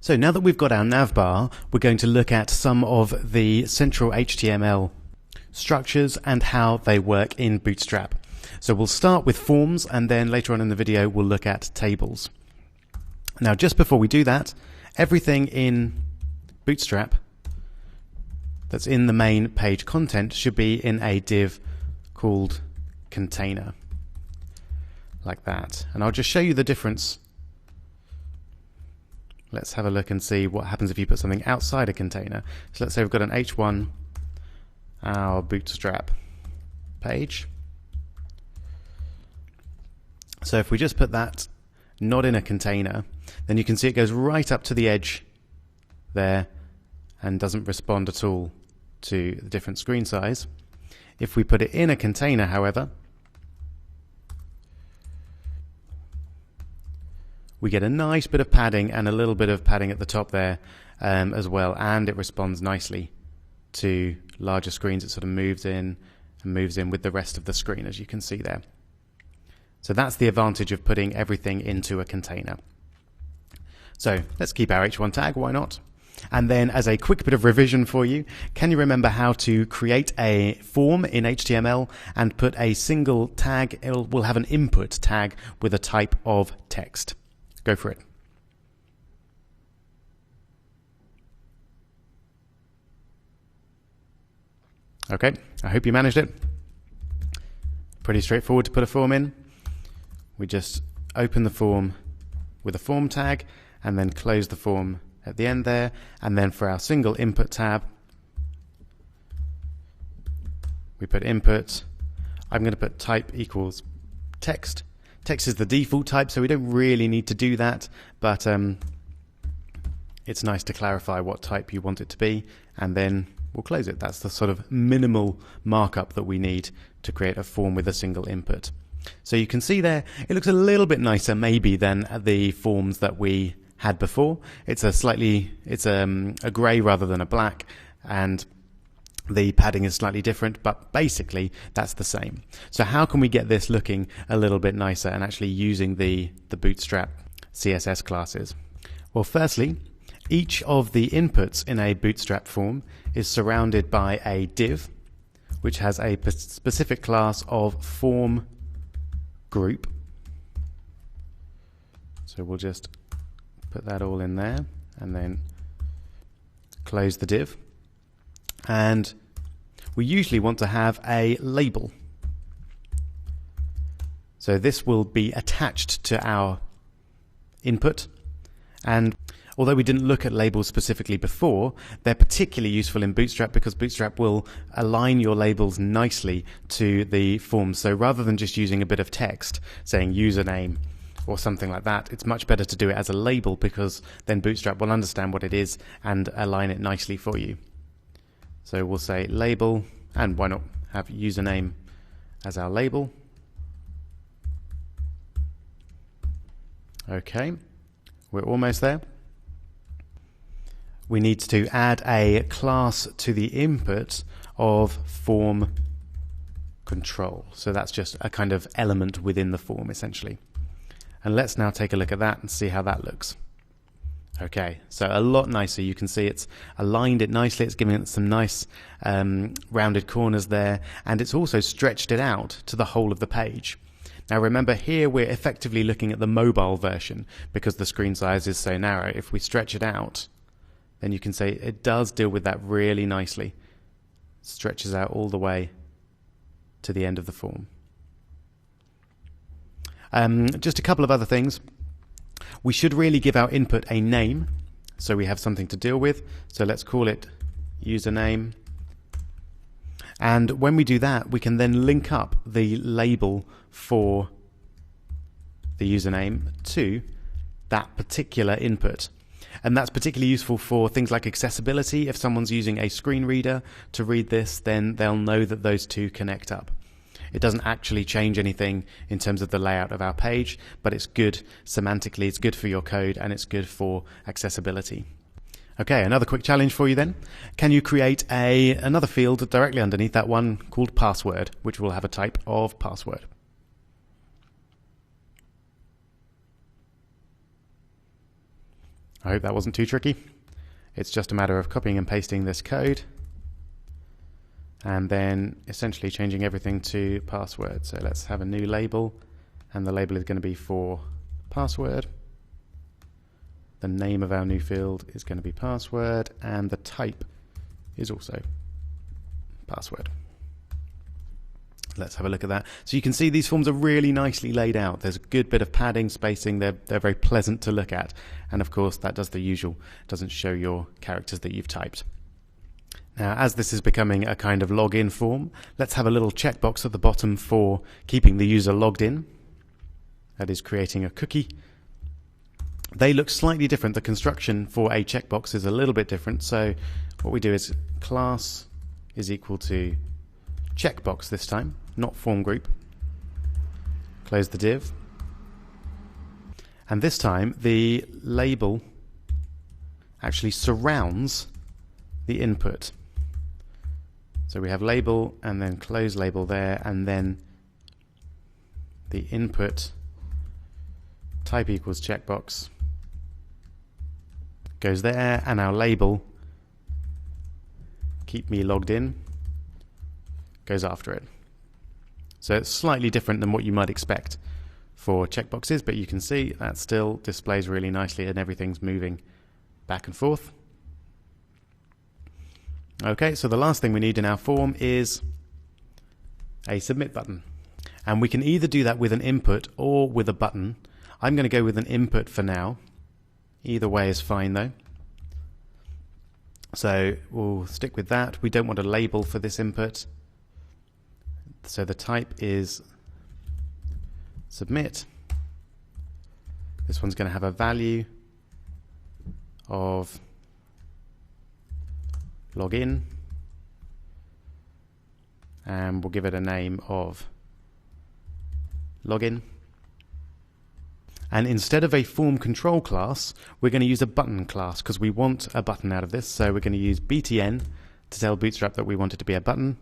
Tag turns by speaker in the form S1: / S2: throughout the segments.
S1: So now that we've got our navbar, we're going to look at some of the central HTML structures and how they work in Bootstrap. So we'll start with forms, and then later on in the video we'll look at tables. Now just before we do that, everything in Bootstrap that's in the main page content should be in a div called container, like that. And I'll just show you the difference. Let's have a look and see what happens if you put something outside a container. So let's say we've got an H1, our Bootstrap page. So if we just put that not in a container, then you can see it goes right up to the edge there and doesn't respond at all to the different screen size. If we put it in a container, however, we get a nice bit of padding and a little bit of padding at the top there as well, and it responds nicely to larger screens. It sort of moves in and moves in with the rest of the screen, as you can see there. So that's the advantage of putting everything into a container. So let's keep our H1 tag, why not? And then as a quick bit of revision for you, can you remember how to create a form in HTML and put a single tag? We'll have an input tag with a type of text. Go for it. Okay, I hope you managed it. Pretty straightforward to put a form in. We just open the form with a form tag and then close the form at the end there. And then for our single input tab, we put input. I'm going to put type equals text. Text is the default type, so we don't really need to do that, but it's nice to clarify what type you want it to be, and then we'll close it. That's the sort of minimal markup that we need to create a form with a single input. So you can see there, it looks a little bit nicer maybe than the forms that we had before. It's a grey rather than a black, and the padding is slightly different, but basically that's the same. So how can we get this looking a little bit nicer and actually using the Bootstrap CSS classes? Well, firstly, each of the inputs in a Bootstrap form is surrounded by a div, which has a specific class of form group. So we'll just put that all in there and then close the div. And we usually want to have a label. So this will be attached to our input. And although we didn't look at labels specifically before, they're particularly useful in Bootstrap because Bootstrap will align your labels nicely to the forms. So rather than just using a bit of text saying username or something like that, it's much better to do it as a label because then Bootstrap will understand what it is and align it nicely for you. So we'll say label, and why not have username as our label. Okay, we're almost there. We need to add a class to the input of form control. So that's just a kind of element within the form essentially. And let's now take a look at that and see how that looks. Okay, so a lot nicer. You can see it's aligned it nicely. It's giving it some nice rounded corners there, and it's also stretched it out to the whole of the page. Now remember, here we're effectively looking at the mobile version because the screen size is so narrow. If we stretch it out, then you can see it does deal with that really nicely. Stretches out all the way to the end of the form. Just a couple of other things. We should really give our input a name, so we have something to deal with. So let's call it username. And when we do that, we can then link up the label for the username to that particular input. And that's particularly useful for things like accessibility. If someone's using a screen reader to read this, then they'll know that those two connect up. It doesn't actually change anything in terms of the layout of our page, but it's good semantically, it's good for your code, and it's good for accessibility. Okay, another quick challenge for you then. Can you create another field directly underneath that one called password, which will have a type of password? I hope that wasn't too tricky. It's just a matter of copying and pasting this code and then essentially changing everything to password. So let's have a new label, and the label is going to be for password. The name of our new field is going to be password, and the type is also password. Let's have a look at that. So you can see these forms are really nicely laid out. There's a good bit of padding, spacing. They're very pleasant to look at. And of course, that does the usual. It doesn't show your characters that you've typed. Now, as this is becoming a kind of login form, let's have a little checkbox at the bottom for keeping the user logged in. That is creating a cookie. They look slightly different. The construction for a checkbox is a little bit different. So what we do is class is equal to checkbox this time, not form group. Close the div. And this time the label actually surrounds the input. So we have label and then close label there, and then the input type equals checkbox goes there, and our label keep me logged in goes after it. So it's slightly different than what you might expect for checkboxes, but you can see that still displays really nicely and everything's moving back and forth. Okay, so the last thing we need in our form is a submit button. And we can either do that with an input or with a button. I'm going to go with an input for now. Either way is fine though. So we'll stick with that. We don't want a label for this input. So the type is submit. This one's going to have a value of login, and we'll give it a name of login. And instead of a form control class, we're going to use a button class because we want a button out of this. So we're going to use btn to tell Bootstrap that we want it to be a button,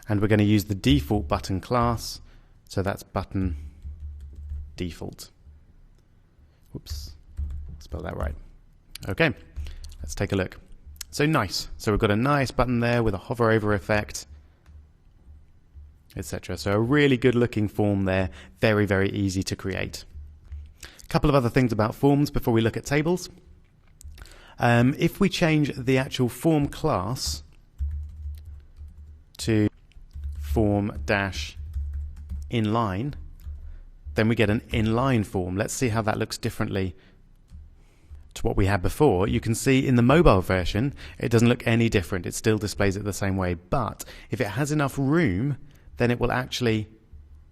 S1: and we're going to use the default button class. So that's button default. Whoops, spell that right. Okay, let's take a look. So nice. So we've got a nice button there with a hover over effect, etc. So a really good looking form there. Very, very easy to create. A couple of other things about forms before we look at tables. If we change the actual form class to form-inline, then we get an inline form. Let's see how that looks differently to what we had before. You can see in the mobile version it doesn't look any different. It still displays it the same way, but if it has enough room, then it will actually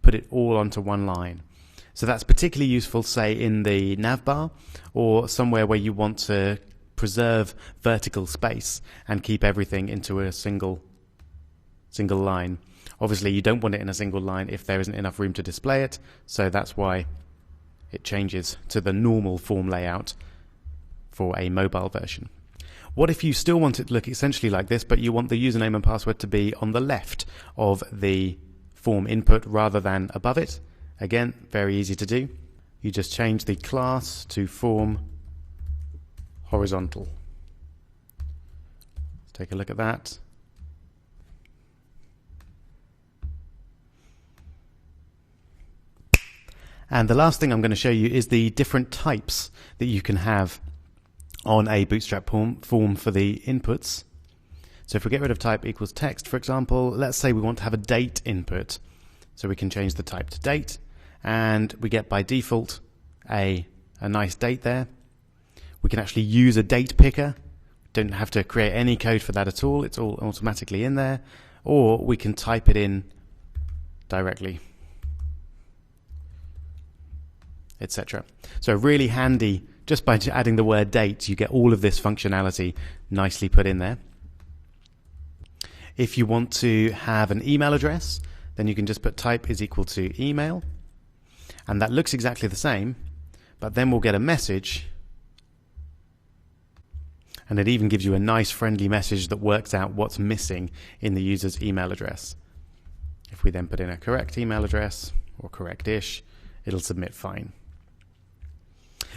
S1: put it all onto one line. So that's particularly useful, say, in the navbar or somewhere where you want to preserve vertical space and keep everything into a single line. Obviously you don't want it in a single line if there isn't enough room to display it, so that's why it changes to the normal form layout for a mobile version. What if you still want it to look essentially like this, but you want the username and password to be on the left of the form input rather than above it? Again, very easy to do. You just change the class to form horizontal. Let's take a look at that. And the last thing I'm going to show you is the different types that you can have on a Bootstrap form for the inputs. So if we get rid of type equals text, for example, let's say we want to have a date input. So we can change the type to date, and we get by default a nice date there. We can actually use a date picker. Don't have to create any code for that at all. It's all automatically in there. Or we can type it in directly, etc. So really handy. Just by adding the word date, you get all of this functionality nicely put in there. If you want to have an email address, then you can just put type is equal to email, and that looks exactly the same, but then we'll get a message, and it even gives you a nice friendly message that works out what's missing in the user's email address. If we then put in a correct email address, or correct-ish, it'll submit fine.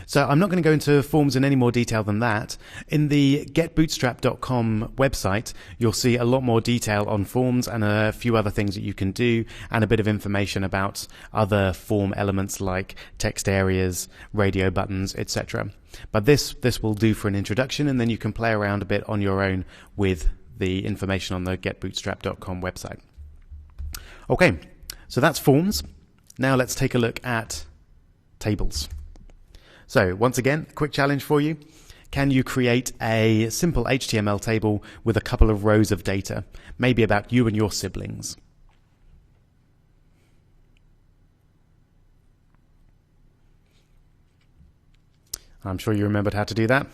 S1: So I'm not going to go into forms in any more detail than that. In the getbootstrap.com website, you'll see a lot more detail on forms and a few other things that you can do, and a bit of information about other form elements like text areas, radio buttons, etc. But this will do for an introduction, and then you can play around a bit on your own with the information on the getbootstrap.com website. Okay, so that's forms. Now let's take a look at tables. So once again, a quick challenge for you. Can you create a simple HTML table with a couple of rows of data, maybe about you and your siblings? I'm sure you remembered how to do that.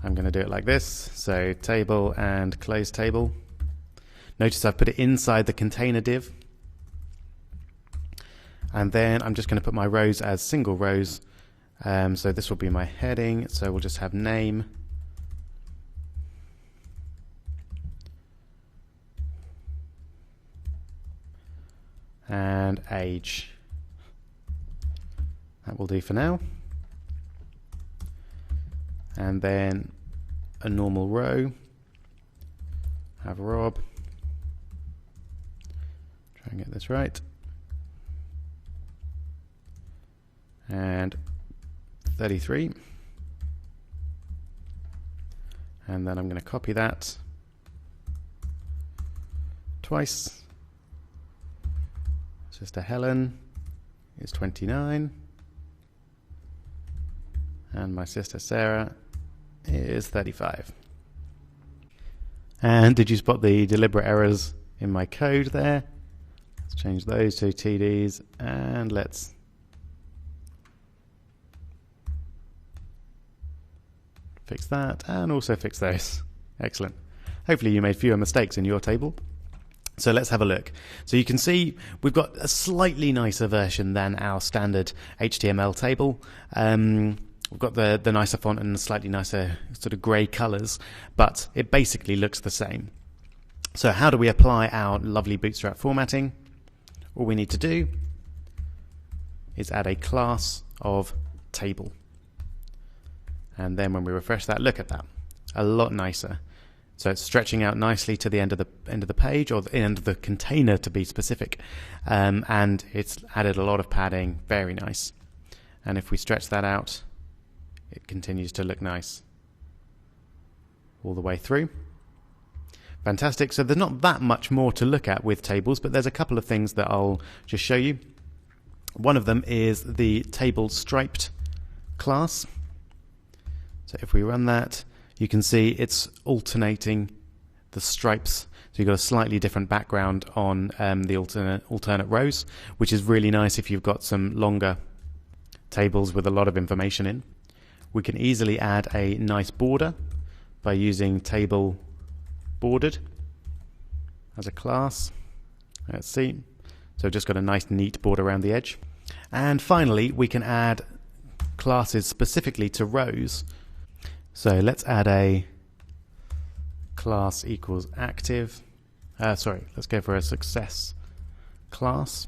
S1: I'm going to do it like this. So table and close table. Notice I've put it inside the container div. And then I'm just going to put my rows as single rows. So this will be my heading. So we'll just have name. And age. That will do for now. And then a normal row. Have Rob. Try and get this right. And 33. And then I'm going to copy that twice. Sister Helen is 29. And my sister Sarah is 35. And did you spot the deliberate errors in my code there? Let's change those to TDs, and let's fix that, and also fix those. Excellent. Hopefully you made fewer mistakes in your table. So let's have a look. So you can see we've got a slightly nicer version than our standard HTML table. We've got the nicer font and the slightly nicer sort of grey colours, but it basically looks the same. So how do we apply our lovely Bootstrap formatting? All we need to do is add a class of table. And then when we refresh that, look at that. A lot nicer. So it's stretching out nicely to the end of the page, or the end of the container to be specific. And it's added a lot of padding, very nice. And if we stretch that out, it continues to look nice all the way through. Fantastic. So there's not that much more to look at with tables, but there's a couple of things that I'll just show you. One of them is the table striped class. So if we run that, you can see it's alternating the stripes. So you've got a slightly different background on the alternate rows, which is really nice if you've got some longer tables with a lot of information in. We can easily add a nice border by using table bordered as a class. Let's see. So just got a nice neat border around the edge. And finally, we can add classes specifically to rows. So let's add a class equals active. Let's go for a success class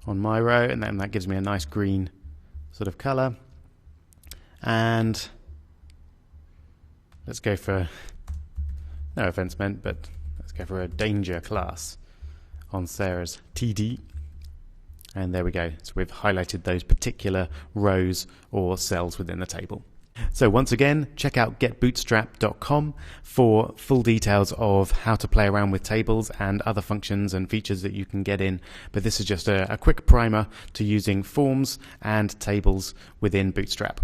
S1: on my row, and then that gives me a nice green sort of color. And let's go for, no offense meant, but let's go for a danger class on Sarah's TD. And there we go. So we've highlighted those particular rows or cells within the table. So once again, check out getbootstrap.com for full details of how to play around with tables and other functions and features that you can get in. But this is just a quick primer to using forms and tables within Bootstrap.